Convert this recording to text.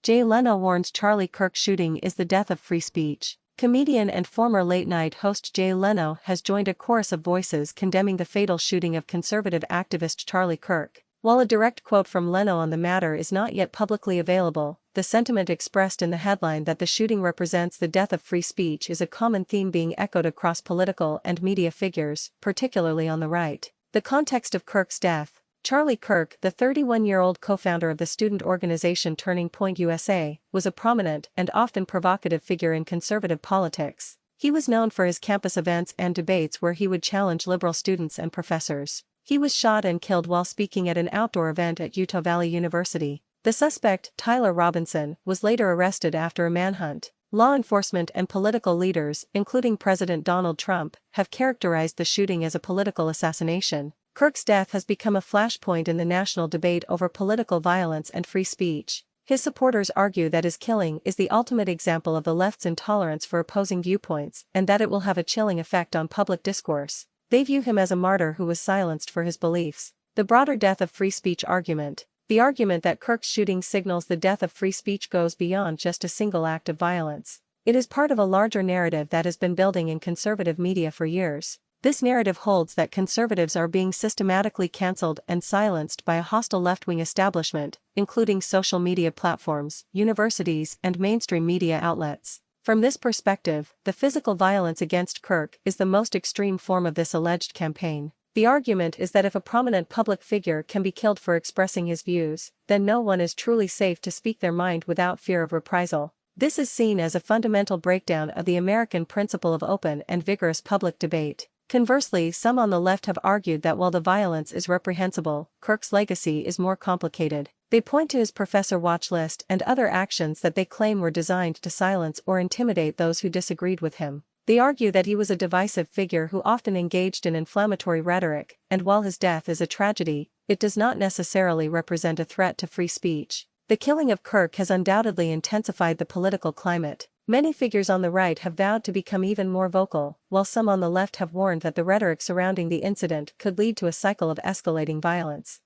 Jay Leno warns Charlie Kirk shooting is the death of free speech. Comedian and former late-night host Jay Leno has joined a chorus of voices condemning the fatal shooting of conservative activist Charlie Kirk. While a direct quote from Leno on the matter is not yet publicly available, the sentiment expressed in the headline that the shooting represents the death of free speech is a common theme being echoed across political and media figures, particularly on the right. The context of Kirk's death. Charlie Kirk, the 31-year-old co-founder of the student organization Turning Point USA, was a prominent and often provocative figure in conservative politics. He was known for his campus events and debates where he would challenge liberal students and professors. He was shot and killed while speaking at an outdoor event at Utah Valley University. The suspect, Tyler Robinson, was later arrested after a manhunt. Law enforcement and political leaders, including President Donald Trump, have characterized the shooting as a political assassination. Kirk's death has become a flashpoint in the national debate over political violence and free speech. His supporters argue that his killing is the ultimate example of the left's intolerance for opposing viewpoints and that it will have a chilling effect on public discourse. They view him as a martyr who was silenced for his beliefs. The broader death of free speech argument. The argument that Kirk's shooting signals the death of free speech goes beyond just a single act of violence. It is part of a larger narrative that has been building in conservative media for years. This narrative holds that conservatives are being systematically cancelled and silenced by a hostile left-wing establishment, including social media platforms, universities, and mainstream media outlets. From this perspective, the physical violence against Kirk is the most extreme form of this alleged campaign. The argument is that if a prominent public figure can be killed for expressing his views, then no one is truly safe to speak their mind without fear of reprisal. This is seen as a fundamental breakdown of the American principle of open and vigorous public debate. Conversely, some on the left have argued that while the violence is reprehensible, Kirk's legacy is more complicated. They point to his professor watch list and other actions that they claim were designed to silence or intimidate those who disagreed with him. They argue that he was a divisive figure who often engaged in inflammatory rhetoric, and while his death is a tragedy, it does not necessarily represent a threat to free speech. The killing of Kirk has undoubtedly intensified the political climate. Many figures on the right have vowed to become even more vocal, while some on the left have warned that the rhetoric surrounding the incident could lead to a cycle of escalating violence.